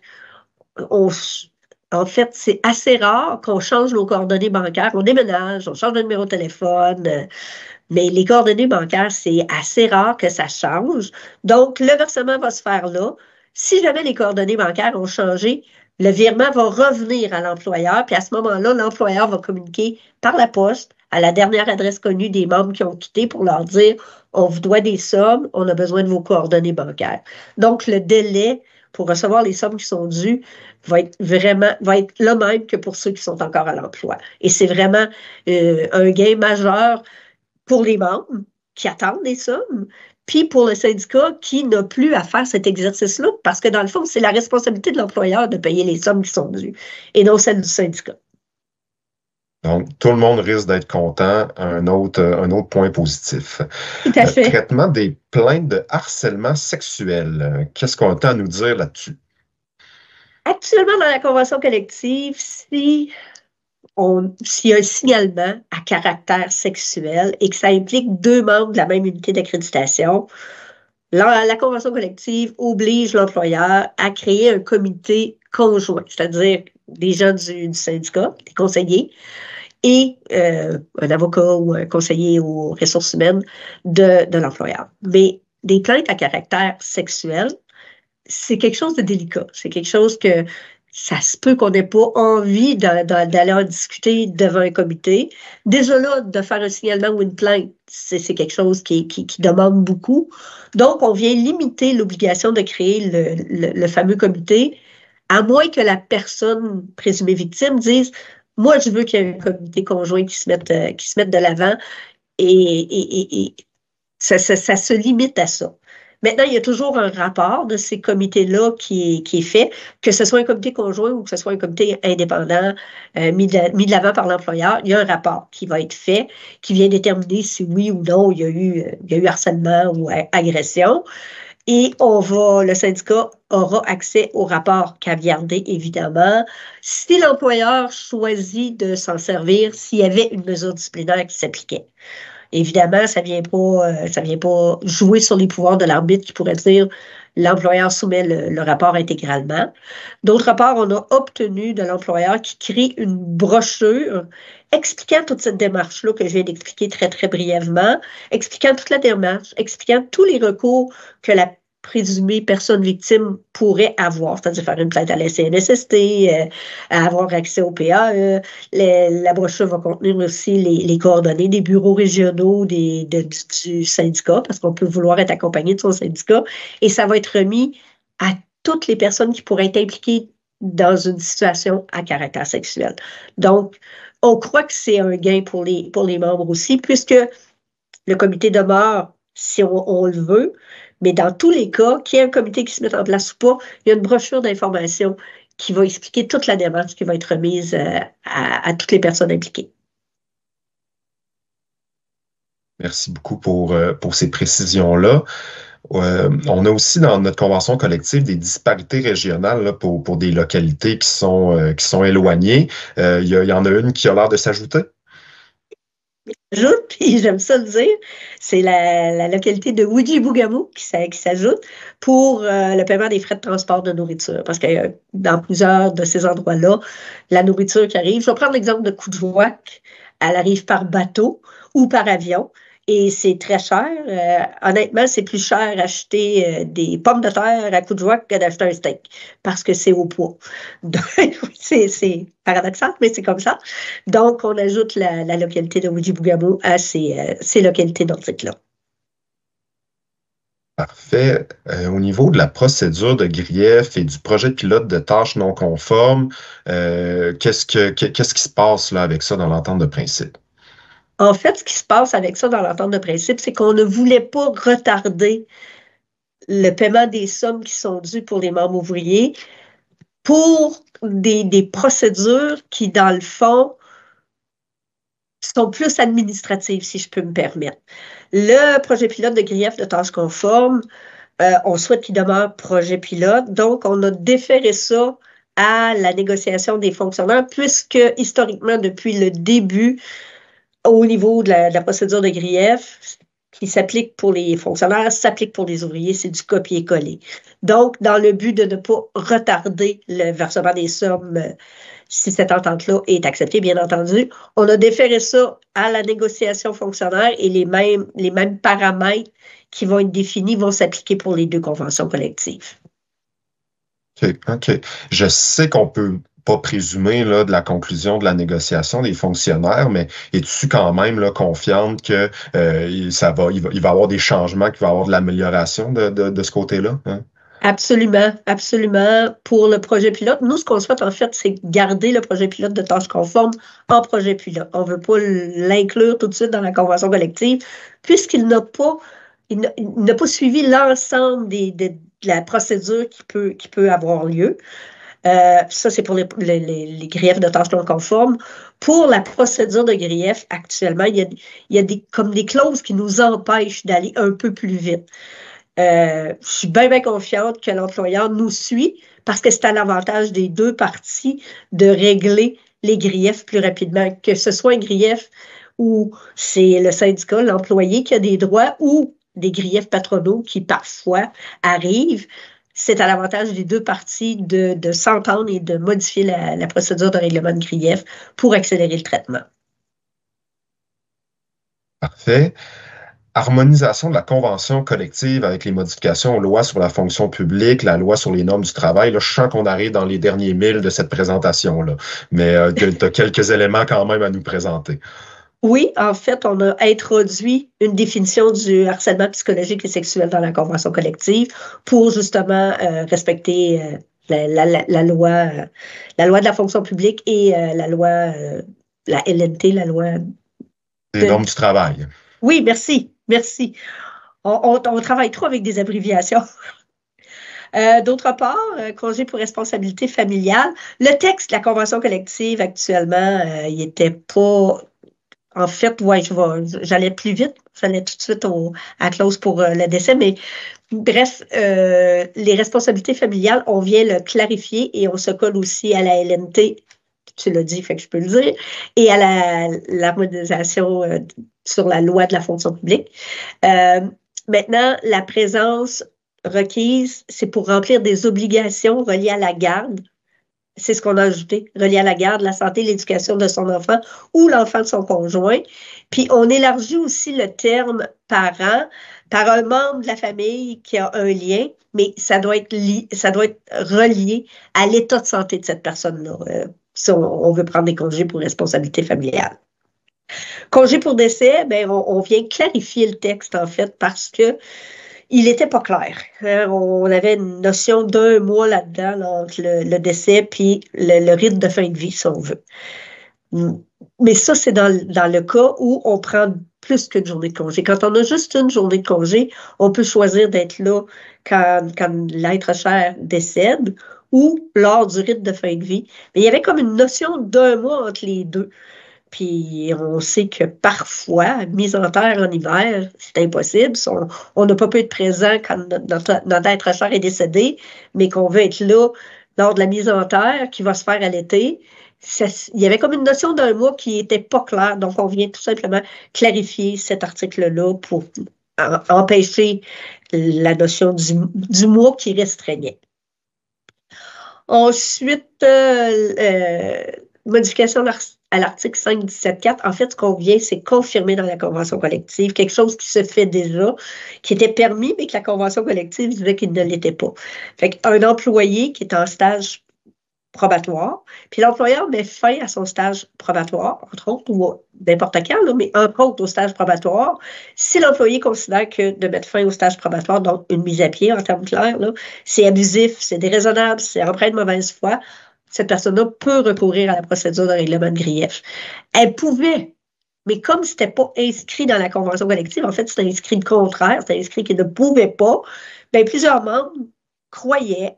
en fait, c'est assez rare qu'on change nos coordonnées bancaires. On déménage, on change de numéro de téléphone, mais les coordonnées bancaires, c'est assez rare que ça change. Donc, le versement va se faire là. Si jamais les coordonnées bancaires ont changé, le virement va revenir à l'employeur, puis à ce moment-là, l'employeur va communiquer par la poste à la dernière adresse connue des membres qui ont quitté pour leur dire on vous doit des sommes, on a besoin de vos coordonnées bancaires. Donc, le délai pour recevoir les sommes qui sont dues va être le même que pour ceux qui sont encore à l'emploi. Et c'est vraiment un gain majeur pour les membres qui attendent des sommes, puis pour le syndicat qui n'a plus à faire cet exercice-là, parce que dans le fond, c'est la responsabilité de l'employeur de payer les sommes qui sont dues et non celle du syndicat. Donc, tout le monde risque d'être content. Un autre point positif. Tout à fait. Traitement des plaintes de harcèlement sexuel. Qu'est-ce qu'on a à nous dire là-dessus? Actuellement, dans la convention collective, s'il y a un signalement à caractère sexuel et que ça implique 2 membres de la même unité d'accréditation, la convention collective oblige l'employeur à créer un comité conjoint, c'est-à-dire des gens du syndicat, des conseillers, et un avocat ou un conseiller aux ressources humaines de l'employeur. Mais des plaintes à caractère sexuel, c'est quelque chose de délicat. C'est quelque chose que ça se peut qu'on n'ait pas envie d'aller en discuter devant un comité. Déjà là, de faire un signalement ou une plainte, c'est quelque chose qui demande beaucoup. Donc, on vient limiter l'obligation de créer le fameux comité, à moins que la personne présumée victime dise moi, je veux qu'il y ait un comité conjoint qui se mette de l'avant et ça se limite à ça. Maintenant, il y a toujours un rapport de ces comités-là qui est fait, que ce soit un comité conjoint ou que ce soit un comité indépendant mis de l'avant par l'employeur. Il y a un rapport qui va être fait, qui vient déterminer si oui ou non il y a eu harcèlement ou agression. Et le syndicat aura accès au rapport caviardé, évidemment. Si l'employeur choisit de s'en servir, s'il y avait une mesure disciplinaire qui s'appliquait. Évidemment, ça vient pas jouer sur les pouvoirs de l'arbitre qui pourrait dire l'employeur soumet le rapport intégralement. D'autre part, on a obtenu de l'employeur qui crée une brochure expliquant toute cette démarche-là que je viens d'expliquer très, très brièvement, expliquant toute la démarche, expliquant tous les recours que la présumée personne victime pourrait avoir, c'est-à-dire faire une plainte à la CNSST, avoir accès au PAE. La brochure va contenir aussi les coordonnées des bureaux régionaux du syndicat, parce qu'on peut vouloir être accompagné de son syndicat, et ça va être remis à toutes les personnes qui pourraient être impliquées dans une situation à caractère sexuel. Donc, on croit que c'est un gain pour les membres aussi, puisque le comité demeure si on le veut, mais dans tous les cas, qu'il y ait un comité qui se mette en place ou pas, il y a une brochure d'information qui va expliquer toute la démarche qui va être remise à toutes les personnes impliquées. Merci beaucoup pour ces précisions-là. On a aussi dans notre convention collective des disparités régionales là, pour des localités qui sont éloignées. Il y en a une qui a l'air de s'ajouter. Puis j'aime ça le dire, c'est la localité de Ouidji-Bougamou qui s'ajoute pour le paiement des frais de transport de nourriture. Parce que dans plusieurs de ces endroits-là, la nourriture qui arrive, je vais prendre l'exemple de Coudjouac, elle arrive par bateau ou par avion. Et c'est très cher. Honnêtement, c'est plus cher acheter des pommes de terre à Coudjouac que d'acheter un steak parce que c'est au poids. Donc, c'est paradoxal, mais c'est comme ça. Donc, on ajoute la localité de Ouidji-Bougamou à ces localités nordiques-là. Parfait. Au niveau de la procédure de grief et du projet pilote de tâches non conformes, qu'est-ce qui se passe là avec ça dans l'entente de principe? En fait, ce qui se passe avec ça dans l'entente de principe, c'est qu'on ne voulait pas retarder le paiement des sommes qui sont dues pour les membres ouvriers pour des procédures qui, dans le fond, sont plus administratives, si je peux me permettre. Le projet pilote de grief de tâches conformes, on souhaite qu'il demeure projet pilote, donc on a déféré ça à la négociation des fonctionnaires, puisque historiquement, depuis le début, au niveau de la procédure de grief, qui s'applique pour les fonctionnaires, s'applique pour les ouvriers, c'est du copier-coller. Donc, dans le but de ne pas retarder le versement des sommes, si cette entente-là est acceptée, bien entendu, on a déféré ça à la négociation fonctionnaire et les mêmes paramètres qui vont être définis vont s'appliquer pour les deux conventions collectives. OK. Je sais qu'on peut pas présumer là, de la conclusion de la négociation des fonctionnaires, mais es-tu quand même là, confiante que il va y avoir des changements, qu'il va y avoir de l'amélioration de ce côté-là? Hein? Absolument, absolument. Pour le projet pilote, nous, ce qu'on souhaite, en fait, c'est garder le projet pilote de tâches conformes en projet pilote. On ne veut pas l'inclure tout de suite dans la convention collective, puisqu'il n'a pas, il n'a pas suivi l'ensemble de la procédure qui peut avoir lieu. Ça, c'est pour les griefs de tâches non conformes. Pour la procédure de grief, actuellement, il y a comme des clauses qui nous empêchent d'aller un peu plus vite. Je suis bien, bien confiante que l'employeur nous suit parce que c'est à l'avantage des deux parties de régler les griefs plus rapidement, que ce soit un grief où c'est le syndicat, l'employé qui a des droits ou des griefs patronaux qui parfois arrivent. C'est à l'avantage des deux parties de s'entendre et de modifier la procédure de règlement de grief pour accélérer le traitement. Parfait. Harmonisation de la convention collective avec les modifications aux lois sur la fonction publique, la loi sur les normes du travail. Là, je sens qu'on arrive dans les derniers milles de cette présentation-là, mais tu as quelques éléments quand même à nous présenter. Oui, en fait, on a introduit une définition du harcèlement psychologique et sexuel dans la convention collective pour justement respecter la loi de la fonction publique et la loi, la LNT, la loi Les normes du travail. Oui, merci, merci. On travaille trop avec des abréviations. D'autre part, congé pour responsabilité familiale. Le texte de la convention collective actuellement, il n'était pas... En fait, ouais, j'allais plus vite. J'allais tout de suite à la clause pour le décès, mais bref, les responsabilités familiales, on vient le clarifier et on se colle aussi à la LNT. Tu l'as dit, fait que je peux le dire, et à l'harmonisation sur la loi de la fonction publique. Maintenant, la présence requise, c'est pour remplir des obligations reliées à la garde. C'est ce qu'on a ajouté, relié à la garde, la santé, l'éducation de son enfant ou l'enfant de son conjoint. Puis, on élargit aussi le terme parent par un membre de la famille qui a un lien, mais ça doit être relié à l'état de santé de cette personne-là, si on veut prendre des congés pour responsabilité familiale. Congé pour décès, ben, on vient clarifier le texte, en fait, parce que il n'était pas clair. On avait une notion d'un mois là-dedans, là, entre le décès puis le rythme de fin de vie, si on veut. Mais ça, c'est dans le cas où on prend plus qu'une journée de congé. Quand on a juste une journée de congé, on peut choisir d'être là quand l'être cher décède ou lors du rythme de fin de vie. Mais il y avait comme une notion d'un mois entre les deux. Puis on sait que parfois, mise en terre en hiver, c'est impossible. On n'a pas pu être présent quand notre être cher est décédé, mais qu'on veut être là lors de la mise en terre qui va se faire à l'été. Il y avait comme une notion d'un mois qui n'était pas claire. Donc, on vient tout simplement clarifier cet article-là pour empêcher la notion du mois qui restreignait. Ensuite, modification à l'article 5.17.4, en fait, ce qu'on vient, c'est confirmer dans la convention collective quelque chose qui se fait déjà, qui était permis, mais que la convention collective disait qu'il ne l'était pas. Fait qu'un employé qui est en stage probatoire, puis l'employeur met fin à son stage probatoire, entre autres, ou n'importe quand, là, mais entre autres au stage probatoire, si l'employé considère que de mettre fin au stage probatoire, donc une mise à pied en termes clairs, là, c'est abusif, c'est déraisonnable, c'est empreint de mauvaise foi, cette personne-là peut recourir à la procédure de règlement de grief. Elle pouvait, mais comme ce n'était pas inscrit dans la convention collective, en fait, c'était inscrit le contraire, c'était inscrit qu'il ne pouvait pas, bien, plusieurs membres croyaient,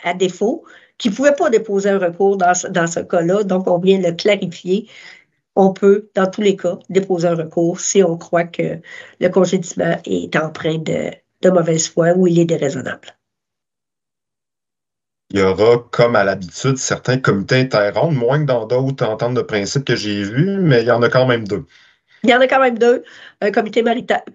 à défaut, qu'ils ne pouvaient pas déposer un recours dans ce cas-là. Donc, on vient le clarifier. On peut, dans tous les cas, déposer un recours si on croit que le congédiement est empreint de mauvaise foi ou il est déraisonnable. Il y aura, comme à l'habitude, certains comités interromps, moins que dans d'autres ententes de principe que j'ai vues, mais il y en a quand même deux. Il y en a quand même deux. Un comité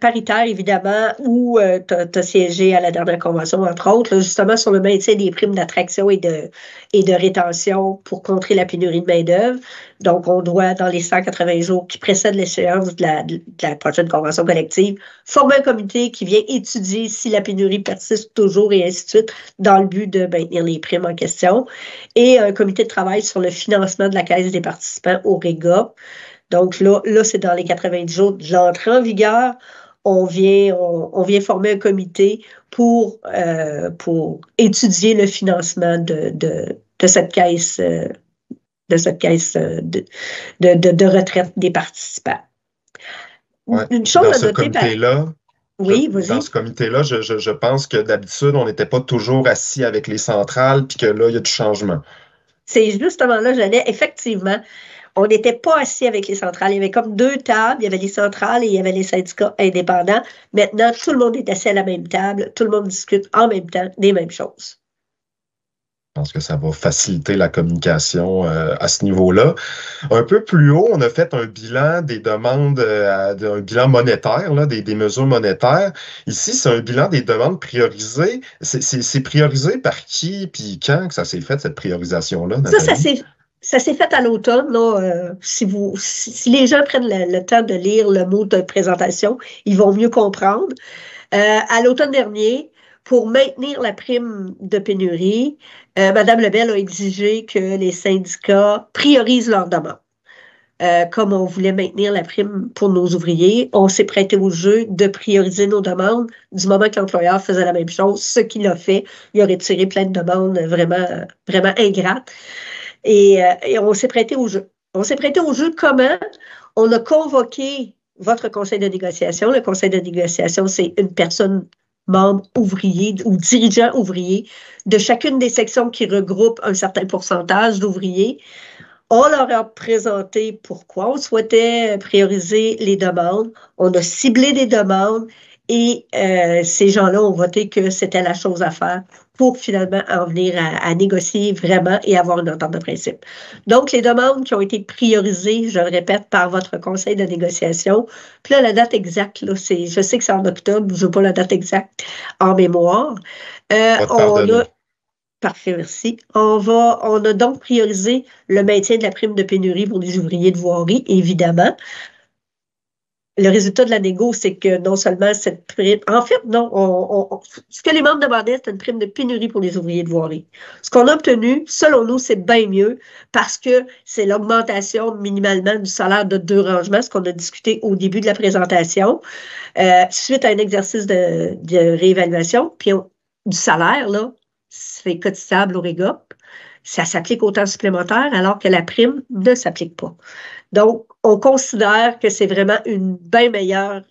paritaire, évidemment, où tu as siégé à la dernière convention, entre autres, là, justement sur le maintien des primes d'attraction et de rétention pour contrer la pénurie de main-d'œuvre. Donc, on doit, dans les 180 jours qui précèdent l'échéance de la prochaine convention collective, former un comité qui vient étudier si la pénurie persiste toujours et ainsi de suite, dans le but de maintenir les primes en question. Et un comité de travail sur le financement de la Caisse des participants au REGA. Donc là, c'est dans les 90 jours de l'entrée en vigueur. On vient former un comité pour étudier le financement de cette caisse, de retraite des participants. Ouais. Une chose Dans à ce noter comité-là, Oui, vas-y. dans ce comité-là, je pense que d'habitude, on n'était pas toujours assis avec les centrales, puis que là, il y a du changement. C'est justement là, effectivement, on n'était pas assis avec les centrales. Il y avait comme deux tables. Il y avait les centrales et il y avait les syndicats indépendants. Maintenant, tout le monde est assis à la même table. Tout le monde discute en même temps des mêmes choses. Je pense que ça va faciliter la communication à ce niveau-là. Un peu plus haut, on a fait un bilan des demandes, un bilan monétaire, là, des mesures monétaires. Ici, c'est un bilan des demandes priorisées. C'est priorisé par qui puis quand que ça s'est fait, cette priorisation-là, Nathalie? Ça s'est fait à l'automne. Là, si les gens prennent le temps de lire le mot de présentation, ils vont mieux comprendre. À l'automne dernier, pour maintenir la prime de pénurie, Mme Lebel a exigé que les syndicats priorisent leurs demandes. Comme on voulait maintenir la prime pour nos ouvriers, on s'est prêté au jeu de prioriser nos demandes du moment que l'employeur faisait la même chose, ce qu'il a fait. Il a retiré plein de demandes vraiment, vraiment ingrates. Et on s'est prêté au jeu. On s'est prêté au jeu comment? On a convoqué votre conseil de négociation. Le conseil de négociation, c'est une personne membre ouvrier ou dirigeant ouvrier de chacune des sections qui regroupent un certain pourcentage d'ouvriers. On leur a présenté pourquoi on souhaitait prioriser les demandes. On a ciblé des demandes et ces gens-là ont voté que c'était la chose à faire pour finalement en venir à négocier vraiment et avoir une entente de principe. Donc, les demandes qui ont été priorisées, je le répète, par votre conseil de négociation. Puis là, la date exacte, là, je sais que c'est en octobre, je n'ai pas la date exacte en mémoire. Pas de pardonner. Parfait, merci. On a donc priorisé le maintien de la prime de pénurie pour les ouvriers de voirie, évidemment. Le résultat de la négo, c'est que non seulement cette prime... En fait, non, ce que les membres demandaient, c'était une prime de pénurie pour les ouvriers de voirie. Ce qu'on a obtenu, selon nous, c'est bien mieux parce que c'est l'augmentation minimalement du salaire de 2 rangements, ce qu'on a discuté au début de la présentation, suite à un exercice de réévaluation. Puis du salaire, là, c'est cotisable au REGOP. Ça s'applique au temps supplémentaire alors que la prime ne s'applique pas. Donc, on considère que c'est vraiment un bien meilleur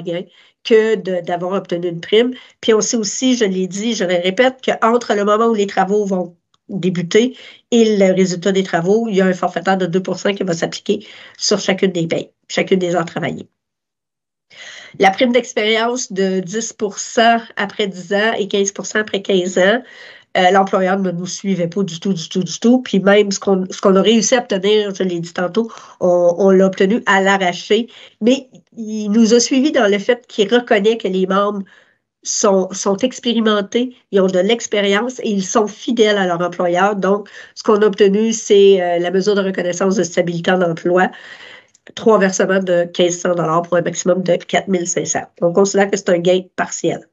gain que d'avoir obtenu une prime. Puis on sait aussi, je l'ai dit, je le répète, qu'entre le moment où les travaux vont débuter et le résultat des travaux, il y a un forfaitaire de 2 qui va s'appliquer sur chacune des payes, chacune des heures travaillées. La prime d'expérience de 10 après 10 ans et 15 après 15 ans, l'employeur ne nous suivait pas du tout. Puis même ce qu'on a réussi à obtenir, je l'ai dit tantôt, on l'a obtenu à l'arraché. Mais il nous a suivis dans le fait qu'il reconnaît que les membres sont expérimentés, ils ont de l'expérience et ils sont fidèles à leur employeur. Donc, ce qu'on a obtenu, c'est la mesure de reconnaissance de stabilité en emploi. 3 versements de 1 500 pour un maximum de 4 500. On considère que c'est un gain partiel.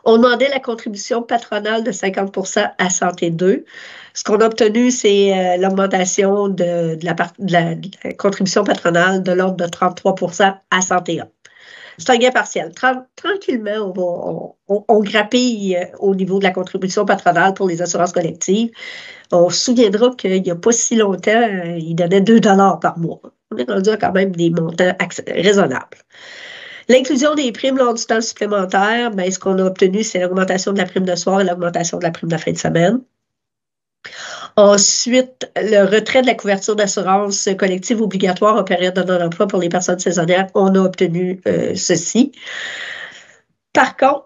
On demandait la contribution patronale de 50 à Santé 2. Ce qu'on a obtenu, c'est l'augmentation de la contribution patronale de l'ordre de 33 à Santé 1. C'est un gain partiel. Tranquillement, on grappille au niveau de la contribution patronale pour les assurances collectives. On se souviendra qu'il n'y a pas si longtemps, il donnait 2 par mois. On est rendu à quand même des montants raisonnables. L'inclusion des primes lors du temps supplémentaire, ce qu'on a obtenu, c'est l'augmentation de la prime de soir et l'augmentation de la prime de fin de semaine. Ensuite, le retrait de la couverture d'assurance collective obligatoire en période de non-emploi pour les personnes saisonnières, on a obtenu ceci. Par contre,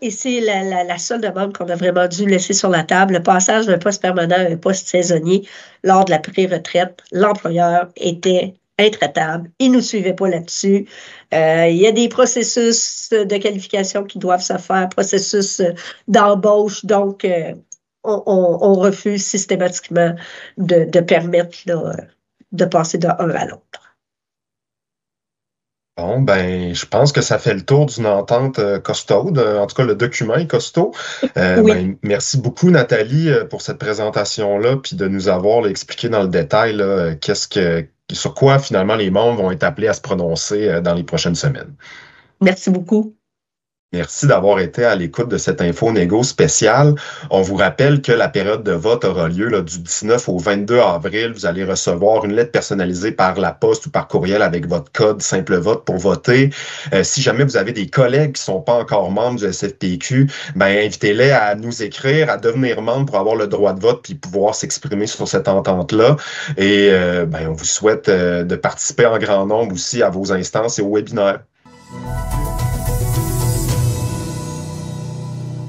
et c'est la seule demande qu'on a vraiment dû laisser sur la table, le passage d'un poste permanent à un poste saisonnier lors de la pré-retraite, l'employeur était intraitable. Il ne nous suivait pas là-dessus. Il y a des processus de qualification qui doivent se faire, processus d'embauche, donc on refuse systématiquement de permettre là, de passer d'un à l'autre. Bon, je pense que ça fait le tour d'une entente costaude. En tout cas, le document est costaud. Oui. Merci beaucoup, Nathalie, pour cette présentation-là, puis de nous avoir expliqué dans le détail là, sur quoi finalement les membres vont être appelés à se prononcer dans les prochaines semaines. Merci beaucoup. Merci d'avoir été à l'écoute de cette info négo spéciale. On vous rappelle que la période de vote aura lieu là, du 19 au 22 avril. Vous allez recevoir une lettre personnalisée par la poste ou par courriel avec votre code Simple Vote pour voter. Si jamais vous avez des collègues qui ne sont pas encore membres du SFPQ, invitez-les à nous écrire, à devenir membres pour avoir le droit de vote puis pouvoir s'exprimer sur cette entente-là. Et on vous souhaite de participer en grand nombre aussi à vos instances et aux webinaires.